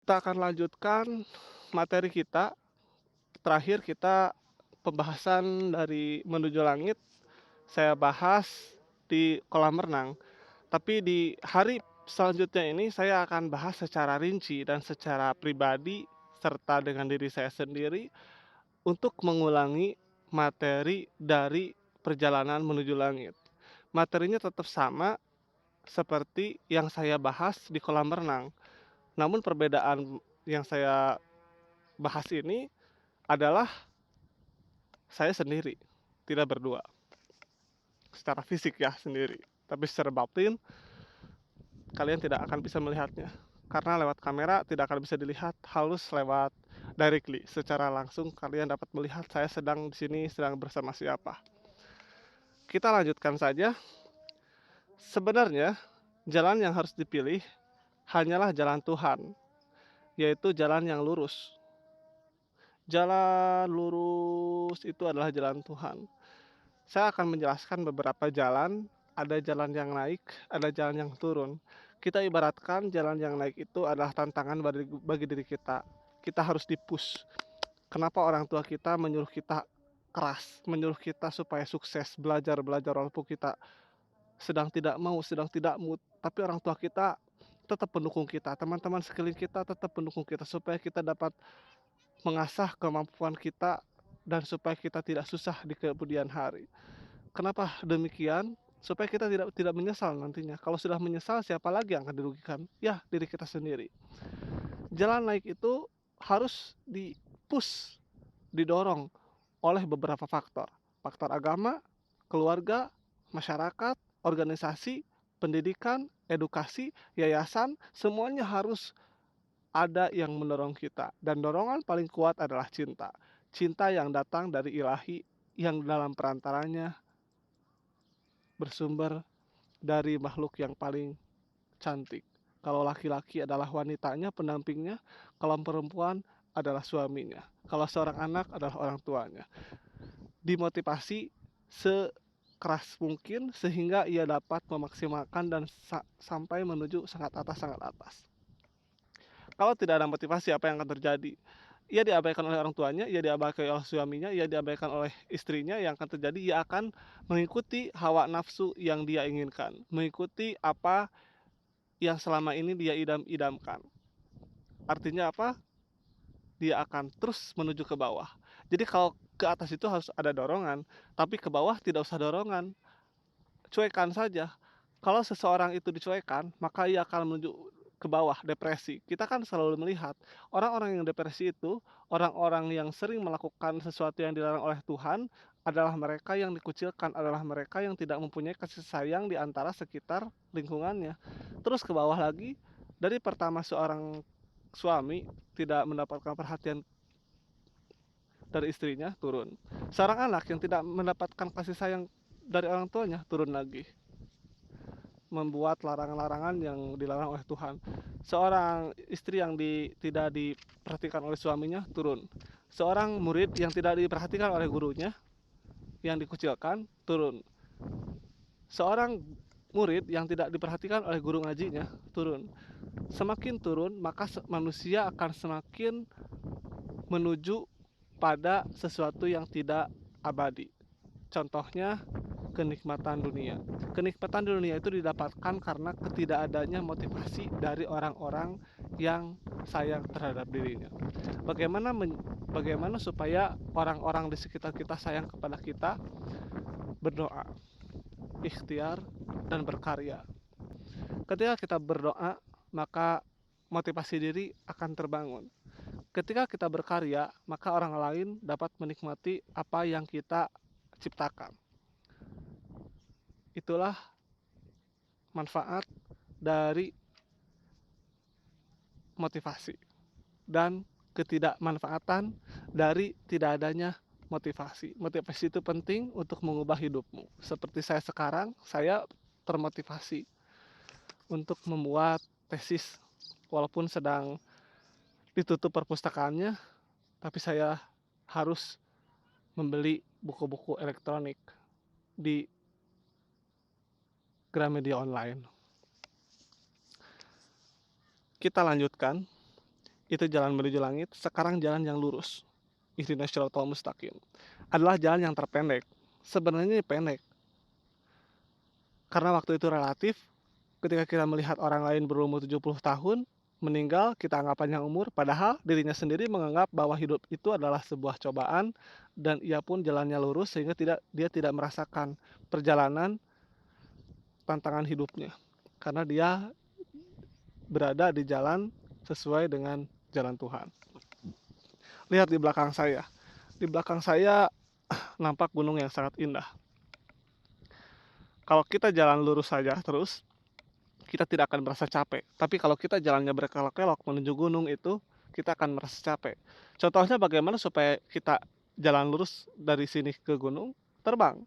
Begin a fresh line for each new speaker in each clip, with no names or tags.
Kita akan lanjutkan materi kita. Terakhir kita pembahasan dari Menuju Langit saya bahas di kolam renang. Tapi di hari selanjutnya ini saya akan bahas secara rinci dan secara pribadi serta dengan diri saya sendiri untuk mengulangi materi dari perjalanan menuju langit. Materinya tetap sama seperti yang saya bahas di kolam renang. Namun perbedaan yang saya bahas ini adalah saya sendiri, tidak berdua. Secara fisik ya sendiri, tapi secara batin kalian tidak akan bisa melihatnya. Karena lewat kamera tidak akan bisa dilihat, halus lewat directly, secara langsung kalian dapat melihat saya sedang di sini sedang bersama siapa. Kita lanjutkan saja. Sebenarnya jalan yang harus dipilih hanyalah jalan Tuhan, yaitu jalan yang lurus. Jalan lurus itu adalah jalan Tuhan. Saya akan menjelaskan beberapa jalan, ada jalan yang naik, ada jalan yang turun. Kita ibaratkan jalan yang naik itu adalah tantangan bagi diri kita. Kita harus di-push. Kenapa orang tua kita menyuruh kita keras, menyuruh kita supaya sukses, belajar-belajar walaupun kita sedang tidak mau, sedang tidak mood, tapi orang tua kita tetap mendukung kita, teman-teman sekeliling kita tetap mendukung kita supaya kita dapat mengasah kemampuan kita dan supaya kita tidak susah di kemudian hari. Kenapa demikian? Supaya kita tidak menyesal nantinya. Kalau sudah menyesal, siapa lagi yang akan dirugikan? Ya, diri kita sendiri. Jalan naik itu harus di-push, didorong oleh beberapa faktor. Faktor agama, keluarga, masyarakat, organisasi, pendidikan, edukasi, yayasan, semuanya harus ada yang mendorong kita. Dan dorongan paling kuat adalah cinta. Cinta yang datang dari ilahi yang dalam perantaranya bersumber dari makhluk yang paling cantik. Kalau laki-laki adalah wanitanya, pendampingnya, kalau perempuan adalah suaminya, kalau seorang anak adalah orang tuanya. Dimotivasi sekeras mungkin sehingga ia dapat memaksimalkan dan sampai menuju sangat atas, sangat atas. Kalau tidak ada motivasi, apa yang akan terjadi? Ia diabaikan oleh orang tuanya, ia diabaikan oleh suaminya, ia diabaikan oleh istrinya. Yang akan terjadi, ia akan mengikuti hawa nafsu yang dia inginkan, mengikuti apa yang selama ini dia idam-idamkan. Artinya apa? Dia akan terus menuju ke bawah. Jadi kalau ke atas itu harus ada dorongan, tapi ke bawah tidak usah dorongan, cuekan saja. Kalau seseorang itu dicuekan, maka ia akan menuju ke bawah, depresi. Kita kan selalu melihat orang-orang yang depresi itu, orang-orang yang sering melakukan sesuatu yang dilarang oleh Tuhan, adalah mereka yang dikucilkan, adalah mereka yang tidak mempunyai kasih sayang di antara sekitar lingkungannya. Terus ke bawah lagi, dari pertama seorang suami tidak mendapatkan perhatian dari istrinya, turun. Seorang anak yang tidak mendapatkan kasih sayang dari orang tuanya, turun lagi, membuat larangan-larangan yang dilarang oleh Tuhan. Seorang istri yang tidak diperhatikan oleh suaminya, turun. Seorang murid yang tidak diperhatikan oleh gurunya, yang dikucilkan, turun. Seorang murid yang tidak diperhatikan oleh guru ngajinya, turun. Semakin turun, maka manusia akan semakin menuju pada sesuatu yang tidak abadi. Contohnya kenikmatan dunia. Kenikmatan dunia itu didapatkan karena ketidakadanya motivasi dari orang-orang yang sayang terhadap dirinya. Bagaimana supaya orang-orang di sekitar kita sayang kepada kita? Berdoa, ikhtiar, dan berkarya. Ketika kita berdoa, maka motivasi diri akan terbangun. Ketika kita berkarya, maka orang lain dapat menikmati apa yang kita ciptakan. Itulah manfaat dari motivasi dan ketidakmanfaatan dari tidak adanya motivasi. Motivasi itu penting untuk mengubah hidupmu. Seperti saya sekarang, saya termotivasi untuk membuat tesis walaupun sedang ditutup perpustakaannya, tapi saya harus membeli buku-buku elektronik di Gramedia Online. Kita lanjutkan. itu jalan menuju langit, sekarang jalan yang lurus. Ihdinas shiratal mustaqim. Adalah jalan yang terpendek. Sebenarnya pendek, karena waktu itu relatif. Ketika kita melihat orang lain berumur 70 tahun, meninggal, kita anggap panjang umur, padahal dirinya sendiri menganggap bahwa hidup itu adalah sebuah cobaan, dan ia pun jalannya lurus sehingga dia tidak merasakan perjalanan tantangan hidupnya. Karena dia berada di jalan sesuai dengan jalan Tuhan. Lihat di belakang saya. Di belakang saya nampak gunung yang sangat indah. Kalau kita jalan lurus saja terus, kita tidak akan merasa capek. Tapi kalau kita jalannya berkelok-kelok menuju gunung itu, kita akan merasa capek. Contohnya bagaimana supaya kita jalan lurus dari sini ke gunung, terbang,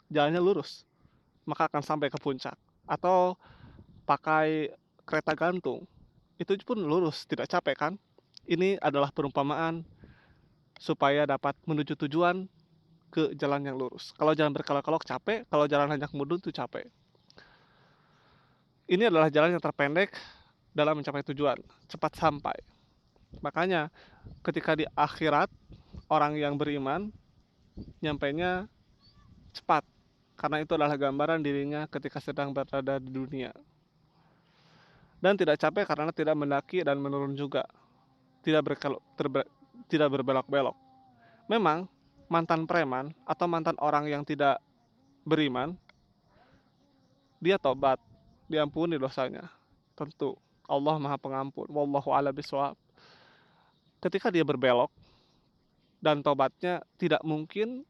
jalannya lurus, maka akan sampai ke puncak. Atau pakai kereta gantung, itu pun lurus, tidak capek kan? Ini adalah perumpamaan supaya dapat menuju tujuan ke jalan yang lurus. Kalau jalan berkelok-kelok capek, kalau jalan hanya mudun itu capek. Ini adalah jalan yang terpendek dalam mencapai tujuan, cepat sampai. Makanya ketika di akhirat, orang yang beriman nyampainya cepat, karena itu adalah gambaran dirinya ketika sedang berada di dunia. Dan tidak capek karena tidak mendaki dan menurun juga, tidak berbelok-belok. Memang mantan preman atau mantan orang yang tidak beriman, dia tobat, diampuni dosanya. Tentu Allah Maha Pengampun. Wallahu a'lam bishawab. Ketika dia berbelok dan tobatnya, tidak mungkin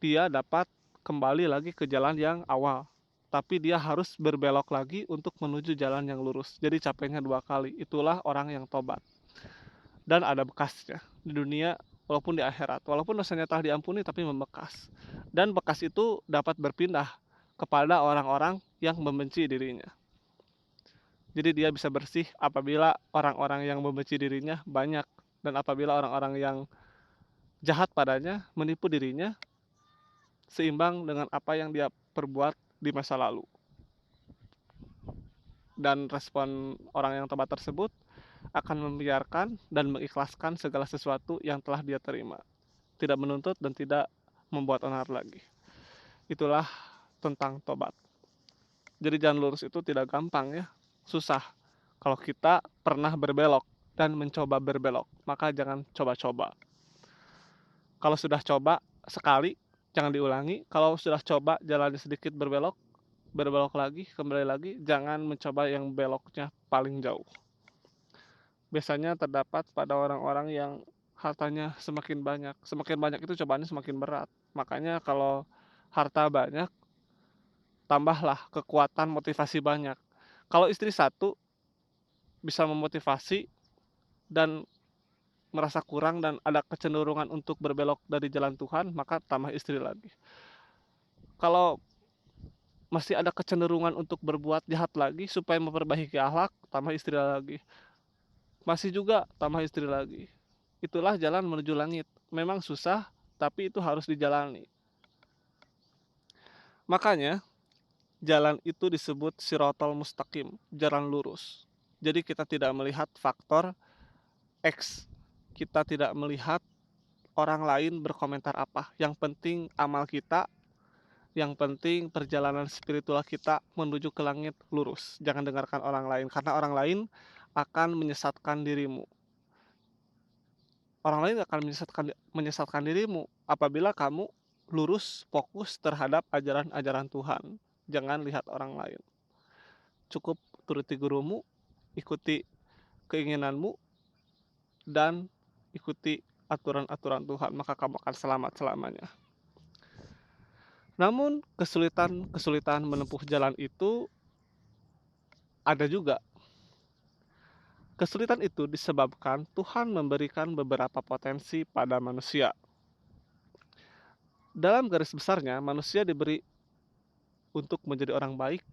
dia dapat kembali lagi ke jalan yang awal. Tapi dia harus berbelok lagi untuk menuju jalan yang lurus. Jadi capeknya 2 kali. Itulah orang yang tobat. Dan ada bekasnya di dunia walaupun di akhirat. Walaupun dosanya telah diampuni tapi membekas. Dan bekas itu dapat berpindah kepada orang-orang yang membenci dirinya. Jadi dia bisa bersih apabila orang-orang yang membenci dirinya banyak. Dan apabila orang-orang yang jahat padanya menipu dirinya seimbang dengan apa yang dia perbuat di masa lalu. Dan respon orang yang tobat tersebut akan membiarkan dan mengikhlaskan segala sesuatu yang telah dia terima. Tidak menuntut dan tidak membuat onar lagi. Itulah tentang tobat. Jadi jalan lurus itu tidak gampang ya, susah. Kalau kita pernah berbelok dan mencoba berbelok, maka jangan coba-coba. Kalau sudah coba sekali, jangan diulangi. Kalau sudah coba jalannya sedikit berbelok lagi, kembali lagi, jangan mencoba yang beloknya paling jauh. Biasanya terdapat pada orang-orang yang hartanya semakin banyak. Semakin banyak itu cobaannya semakin berat. Makanya kalau harta banyak, tambahlah kekuatan motivasi banyak. Kalau istri satu bisa memotivasi dan merasa kurang dan ada kecenderungan untuk berbelok dari jalan Tuhan, maka tambah istri lagi. Kalau masih ada kecenderungan untuk berbuat jahat lagi supaya memperbaiki akhlak, tambah istri lagi. Masih juga tambah istri lagi. Itulah jalan menuju langit. Memang susah, tapi itu harus dijalani. Makanya jalan itu disebut sirotol mustaqim, jalan lurus. Jadi kita tidak melihat faktor X. Kita tidak melihat orang lain berkomentar apa. Yang penting amal kita, yang penting perjalanan spiritual kita menuju ke langit lurus. Jangan dengarkan orang lain, karena orang lain akan menyesatkan dirimu. Orang lain akan menyesatkan dirimu apabila kamu lurus fokus terhadap ajaran-ajaran Tuhan. Jangan lihat orang lain. Cukup turuti gurumu, ikuti keinginanmu, dan ikuti aturan-aturan Tuhan, maka kamu akan selamat selamanya. Namun kesulitan menempuh jalan itu ada juga. Kesulitan itu disebabkan Tuhan memberikan beberapa potensi pada manusia. Dalam garis besarnya, manusia diberi untuk menjadi orang baik,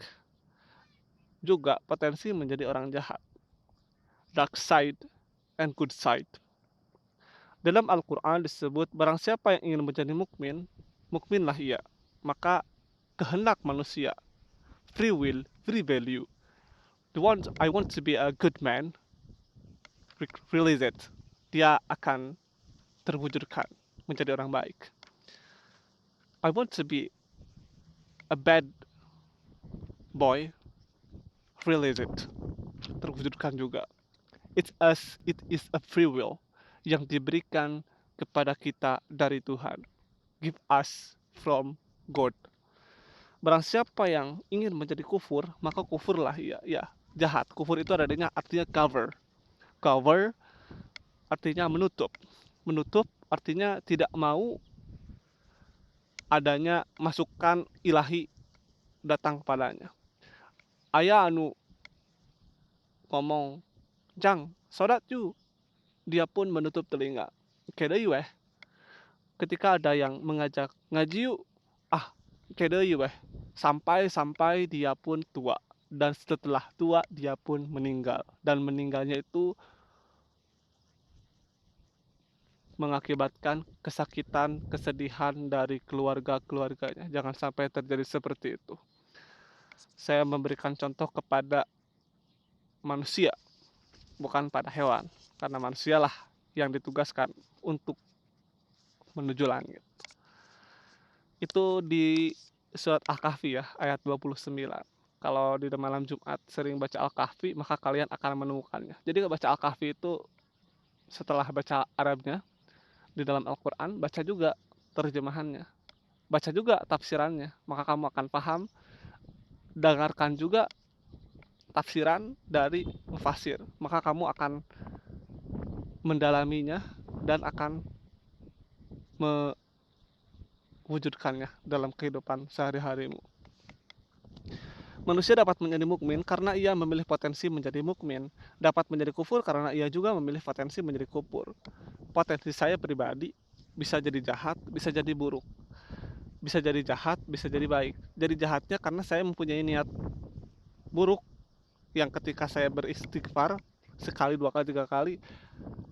juga potensi menjadi orang jahat. Dark side and good side. Dalam Al-Quran disebut, barang siapa yang ingin menjadi mukmin, mukminlah ia. Maka kehendak manusia, free will, free value. I want to be a good man. release it, dia akan terwujudkan menjadi orang baik. I want to be a bad boy, release it, terwujudkan juga. It is a free will yang diberikan kepada kita dari Tuhan. Give us from God. Barang siapa yang ingin menjadi kufur, maka kufurlah ia, ya, jahat. Kufur itu artinya cover. Cover artinya menutup. Menutup artinya tidak mau adanya masukan ilahi datang padanya. Ayah anu ngomong, "Jang, sodat you." Dia pun menutup telinga. Kedeui weh. Ketika ada yang mengajak ngaji yuk, ah, kedeui weh. Sampai dia pun tua. Dan setelah tua dia pun meninggal. Dan meninggalnya itu mengakibatkan kesakitan, kesedihan dari keluarga-keluarganya. Jangan sampai terjadi seperti itu. Saya memberikan contoh kepada manusia, bukan pada hewan. Karena manusialah yang ditugaskan untuk menuju langit. Itu di surat Al-Kahfi ya, ayat 29. Kalau di malam Jumat sering baca Al-Kahfi, maka kalian akan menemukannya. Jadi baca Al-Kahfi itu setelah baca Arabnya di dalam Al-Quran, baca juga terjemahannya. Baca juga tafsirannya, maka kamu akan paham. Dengarkan juga tafsiran dari mufasir, maka kamu akan mendalaminya dan akan mewujudkannya dalam kehidupan sehari-harimu. Manusia dapat menjadi mukmin karena ia memilih potensi menjadi mukmin, dapat menjadi kufur karena ia juga memilih potensi menjadi kufur. Potensi saya pribadi bisa jadi jahat, bisa jadi buruk. Bisa jadi jahat, bisa jadi baik. Jadi jahatnya karena saya mempunyai niat buruk yang ketika saya beristighfar sekali, dua kali, tiga kali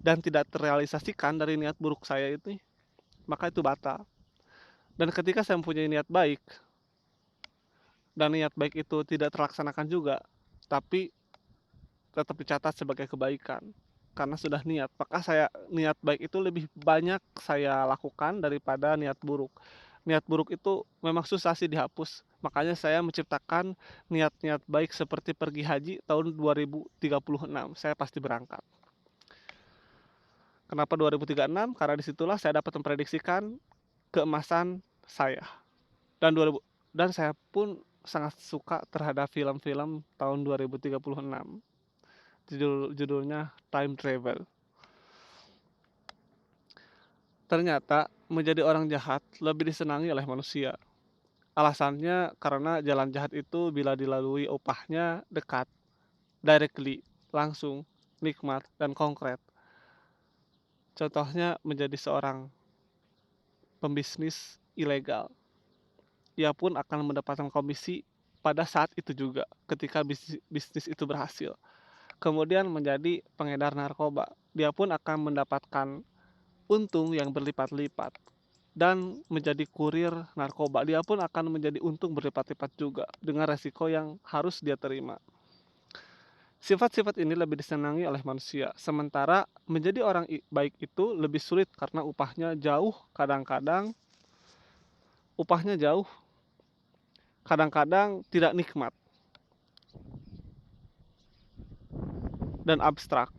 dan tidak terrealisasikan dari niat buruk saya itu, maka itu batal. Dan ketika saya mempunyai niat baik dan niat baik itu tidak terlaksanakan juga, tapi tetap dicatat sebagai kebaikan karena sudah niat, maka niat baik itu lebih banyak saya lakukan daripada niat buruk. Niat buruk itu memang susah sih dihapus, makanya saya menciptakan niat-niat baik seperti pergi haji tahun 2036, saya pasti berangkat. Kenapa 2036? Karena disitulah saya dapat memprediksikan keemasan saya. Dan saya pun sangat suka terhadap film-film tahun 2036. Judulnya Time Travel. Ternyata menjadi orang jahat lebih disenangi oleh manusia. Alasannya karena jalan jahat itu bila dilalui upahnya dekat, directly, langsung, nikmat, dan konkret. Contohnya menjadi seorang pembisnis ilegal. Ia pun akan mendapatkan komisi pada saat itu juga ketika bisnis itu berhasil. Kemudian menjadi pengedar narkoba. Dia pun akan mendapatkan untung yang berlipat-lipat. Dan menjadi kurir narkoba, dia pun akan menjadi untung berlipat-lipat juga dengan resiko yang harus dia terima. Sifat-sifat ini lebih disenangi oleh manusia, sementara menjadi orang baik itu lebih sulit karena upahnya jauh, kadang-kadang tidak nikmat dan abstrak.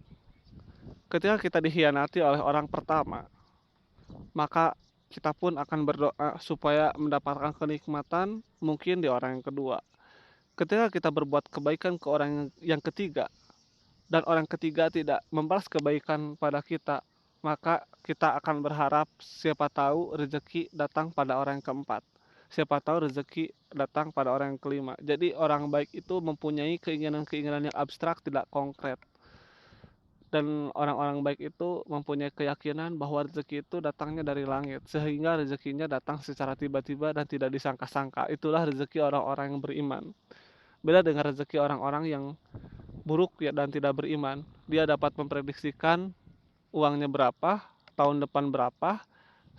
Ketika kita dikhianati oleh orang pertama, maka kita pun akan berdoa supaya mendapatkan kenikmatan mungkin di orang yang kedua. Ketika kita berbuat kebaikan ke orang yang ketiga, dan orang ketiga tidak membalas kebaikan pada kita, maka kita akan berharap siapa tahu rezeki datang pada orang yang keempat. Siapa tahu rezeki datang pada orang yang kelima. Jadi orang baik itu mempunyai keinginan-keinginan yang abstrak, tidak konkret. Dan orang-orang baik itu mempunyai keyakinan bahwa rezeki itu datangnya dari langit, sehingga rezekinya datang secara tiba-tiba dan tidak disangka-sangka. Itulah rezeki orang-orang yang beriman. Beda dengan rezeki orang-orang yang buruk ya dan tidak beriman. Dia dapat memprediksikan uangnya berapa, tahun depan berapa,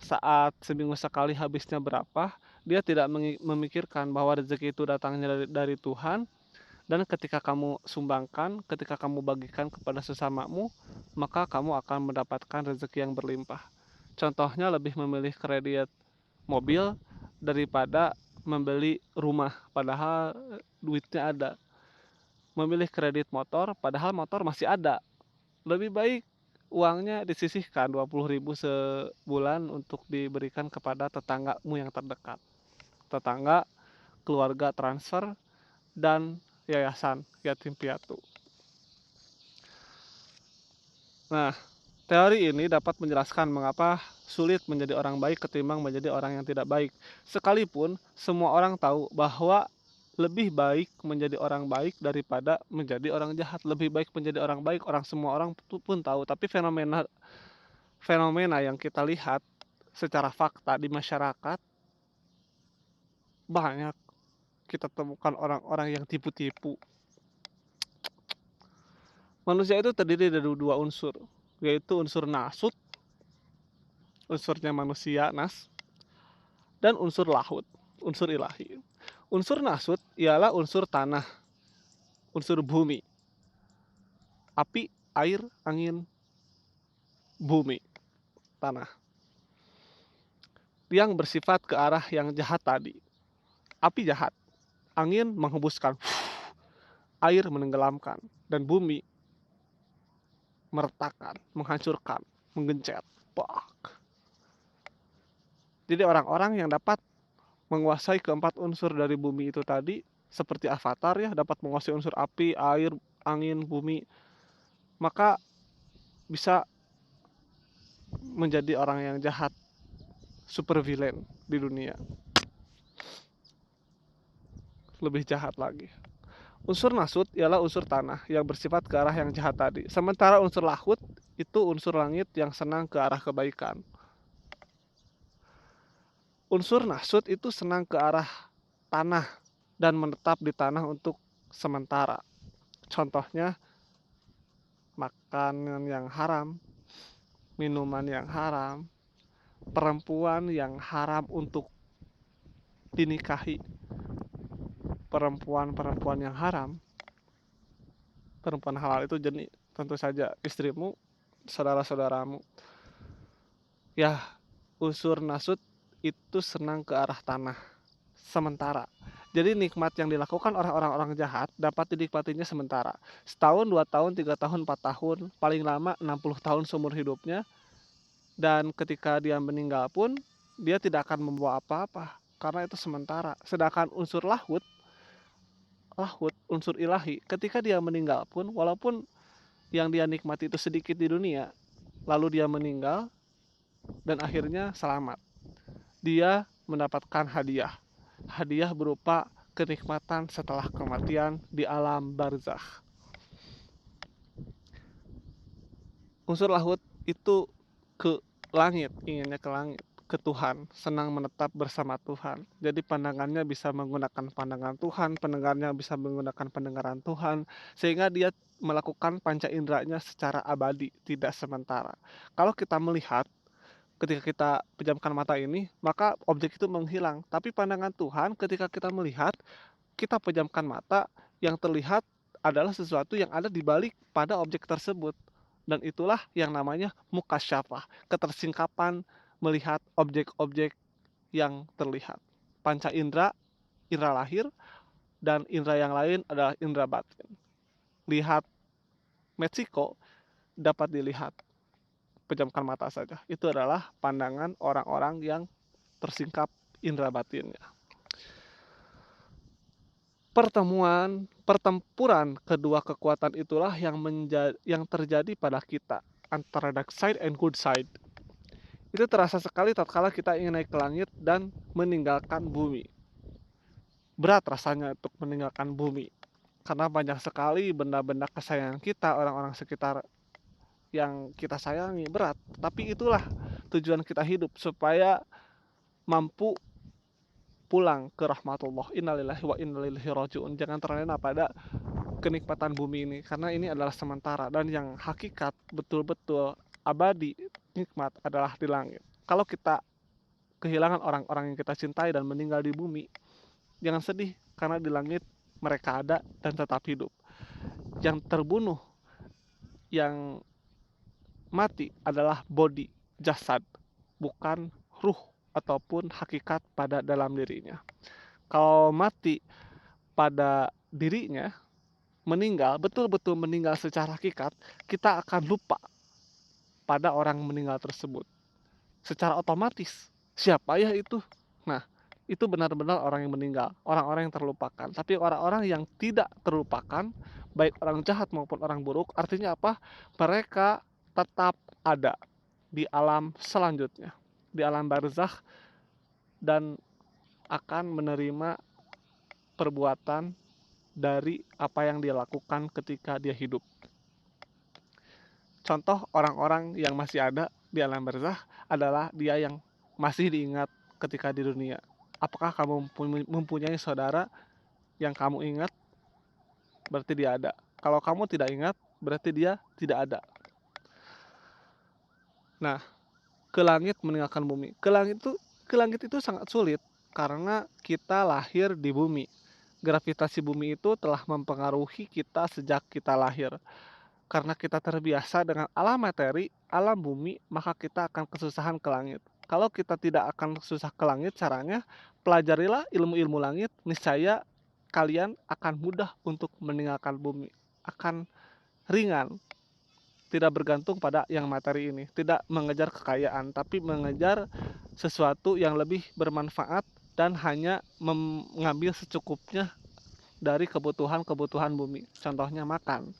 saat seminggu sekali habisnya berapa. Dia tidak memikirkan bahwa rezeki itu datangnya dari Tuhan Dan ketika kamu sumbangkan, ketika kamu bagikan kepada sesamamu, maka kamu akan mendapatkan rezeki yang berlimpah. Contohnya lebih memilih kredit mobil daripada membeli rumah, padahal duitnya ada. Memilih kredit motor, padahal motor masih ada. Lebih baik uangnya disisihkan 20.000 sebulan untuk diberikan kepada tetanggamu yang terdekat. Tetangga, keluarga transfer, dan yayasan yatim piatu. Nah, teori ini dapat menjelaskan mengapa sulit menjadi orang baik ketimbang menjadi orang yang tidak baik. Sekalipun semua orang tahu bahwa lebih baik menjadi orang baik daripada menjadi orang jahat. Lebih baik menjadi orang baik, semua orang pun tahu. Tapi fenomena fenomena yang kita lihat secara fakta di masyarakat, banyak kita temukan orang-orang yang tipu-tipu. Manusia itu terdiri dari dua unsur, yaitu unsur nasut, unsurnya manusia, nas, dan unsur lahut, unsur ilahi. Unsur nasut ialah unsur tanah, unsur bumi, api, air, angin, bumi, tanah, yang bersifat ke arah yang jahat tadi. Api jahat, angin menghembuskan, air menenggelamkan, dan bumi meretakkan, menghancurkan, menggencet. Bak. Jadi orang-orang yang dapat menguasai keempat unsur dari bumi itu tadi, seperti Avatar ya, dapat menguasai unsur api, air, angin, bumi, maka bisa menjadi orang yang jahat, super villain di dunia, lebih jahat lagi. Unsur nasut ialah unsur tanah yang bersifat ke arah yang jahat tadi. Sementara unsur lahut itu unsur langit yang senang ke arah kebaikan. Unsur nasut itu senang ke arah tanah dan menetap di tanah untuk sementara. Contohnya makanan yang haram, minuman yang haram, perempuan yang haram untuk dinikahi, perempuan-perempuan yang haram. Perempuan halal itu jadi tentu saja istrimu, saudara-saudaramu. Ya, unsur nasut itu senang ke arah tanah sementara. Jadi nikmat yang dilakukan oleh orang-orang jahat dapat dinikmatinya sementara. Setahun, 2 tahun, 3 tahun, 4 tahun, paling lama 60 tahun seumur hidupnya. Dan ketika dia meninggal pun, dia tidak akan membawa apa-apa. Karena itu sementara. Sedangkan unsur lahut, unsur ilahi, ketika dia meninggal pun, walaupun yang dia nikmati itu sedikit di dunia, lalu dia meninggal, dan akhirnya selamat. Dia mendapatkan hadiah. Hadiah berupa kenikmatan setelah kematian di alam barzakh. Unsur lahut itu ke langit, inginnya ke langit, ke Tuhan, senang menetap bersama Tuhan. Jadi pandangannya bisa menggunakan pandangan Tuhan, pendengarnya bisa menggunakan pendengaran Tuhan, sehingga dia melakukan panca inderanya secara abadi, tidak sementara. Kalau kita melihat, ketika kita pejamkan mata ini, maka objek itu menghilang. Tapi pandangan Tuhan ketika kita melihat, kita pejamkan mata, yang terlihat adalah sesuatu yang ada di balik pada objek tersebut. Dan itulah yang namanya mukasyafah, ketersingkapan melihat objek-objek yang terlihat. Panca indera, indera lahir, dan indera yang lain adalah indera batin. Lihat Meksiko dapat dilihat, pejamkan mata saja. Itu adalah pandangan orang-orang yang tersingkap indera batinnya. Pertempuran kedua kekuatan itulah yang terjadi pada kita, antara dark side and good side. Itu terasa sekali tatkala kita ingin naik ke langit dan meninggalkan bumi. Berat rasanya untuk meninggalkan bumi, karena banyak sekali benda-benda kesayangan kita, orang-orang sekitar yang kita sayangi, berat. Tapi itulah tujuan kita hidup, supaya mampu pulang ke rahmatullah. Innalillahi wa innalillahi rajiun. Jangan terlena pada kenikmatan bumi ini, karena ini adalah sementara, dan yang hakikat betul-betul abadi nikmat adalah di langit. Kalau kita kehilangan orang-orang yang kita cintai dan meninggal di bumi, jangan sedih, karena di langit mereka ada dan tetap hidup. Yang terbunuh, yang mati adalah body, jasad, bukan ruh ataupun hakikat pada dalam dirinya. Kalau mati pada dirinya, meninggal, betul-betul meninggal secara hakikat, kita akan lupa pada orang meninggal tersebut. Secara otomatis, siapa ya itu? Nah, itu benar-benar orang yang meninggal, orang-orang yang terlupakan. Tapi orang-orang yang tidak terlupakan, baik orang jahat maupun orang buruk, artinya apa? Mereka tetap ada di alam selanjutnya, di alam barzakh, dan akan menerima perbuatan dari apa yang dia lakukan ketika dia hidup. Contoh orang-orang yang masih ada di alam barzakh adalah dia yang masih diingat ketika di dunia. Apakah kamu mempunyai saudara yang kamu ingat? Berarti dia ada. Kalau kamu tidak ingat, berarti dia tidak ada. Nah, ke langit meninggalkan bumi. Ke langit itu sangat sulit karena kita lahir di bumi. Gravitasi bumi itu telah mempengaruhi kita sejak kita lahir. Karena kita terbiasa dengan alam materi, alam bumi, maka kita akan kesusahan ke langit. Kalau kita tidak akan susah ke langit, caranya pelajarilah ilmu-ilmu langit, niscaya kalian akan mudah untuk meninggalkan bumi. Akan ringan, tidak bergantung pada yang materi ini, tidak mengejar kekayaan, tapi mengejar sesuatu yang lebih bermanfaat dan hanya mengambil secukupnya dari kebutuhan-kebutuhan bumi. Contohnya makan.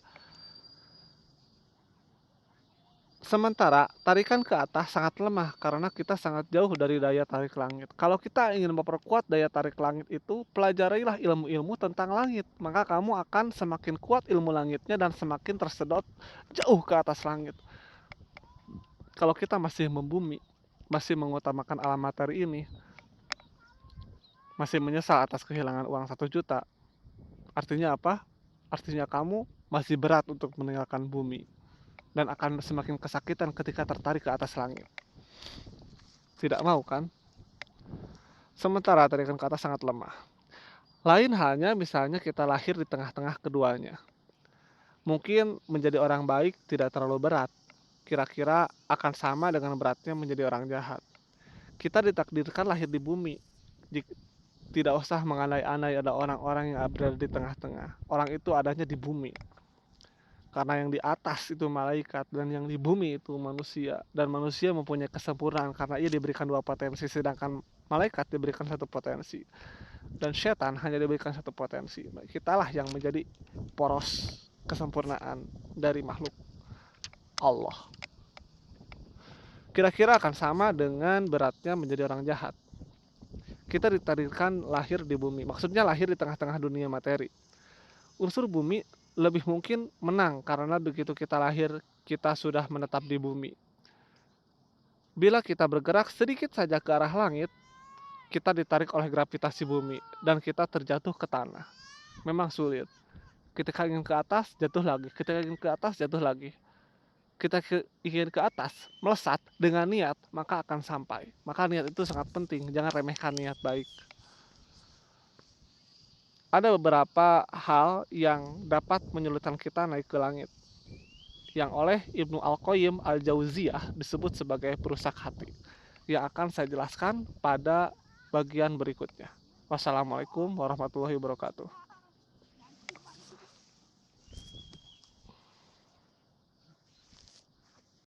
Sementara tarikan ke atas sangat lemah karena kita sangat jauh dari daya tarik langit. Kalau kita ingin memperkuat daya tarik langit itu, pelajarilah ilmu-ilmu tentang langit. Maka kamu akan semakin kuat ilmu langitnya dan semakin tersedot jauh ke atas langit. Kalau kita masih membumi, masih mengutamakan alam materi ini, masih menyesal atas kehilangan uang 1 juta, artinya apa? Artinya kamu masih berat untuk meninggalkan bumi dan akan semakin kesakitan ketika tertarik ke atas langit. Tidak mau kan? Sementara tarikan ke atas sangat lemah. Lain halnya misalnya kita lahir di tengah-tengah keduanya. Mungkin menjadi orang baik tidak terlalu berat. Kira-kira akan sama dengan beratnya menjadi orang jahat. Kita ditakdirkan lahir di bumi. Tidak usah mengandai-andai ada orang-orang yang berada di tengah-tengah. Orang itu adanya di bumi. Karena yang di atas itu malaikat dan yang di bumi itu manusia. Dan manusia mempunyai kesempurnaan karena ia diberikan 2 potensi, sedangkan malaikat diberikan 1 potensi. Dan setan hanya diberikan 1 potensi. Kitalah yang menjadi poros kesempurnaan dari makhluk Allah. Kira-kira akan sama dengan beratnya menjadi orang jahat. Kita ditakdirkan lahir di bumi, maksudnya lahir di tengah-tengah dunia materi. Unsur bumi lebih mungkin menang karena begitu kita lahir, kita sudah menetap di bumi. Bila kita bergerak sedikit saja ke arah langit, kita ditarik oleh gravitasi bumi dan kita terjatuh ke tanah. Memang sulit. Ketika ingin ke atas, jatuh lagi. Ketika ingin ke atas, jatuh lagi. Kita ingin ke atas, melesat dengan niat, maka akan sampai. Maka niat itu sangat penting, jangan remehkan niat baik. Ada beberapa hal yang dapat menyulitkan kita naik ke langit, yang oleh Ibnu Al-Qayyim Al-Jauziyah disebut sebagai perusak hati, yang akan saya jelaskan pada bagian berikutnya. Wassalamualaikum warahmatullahi wabarakatuh.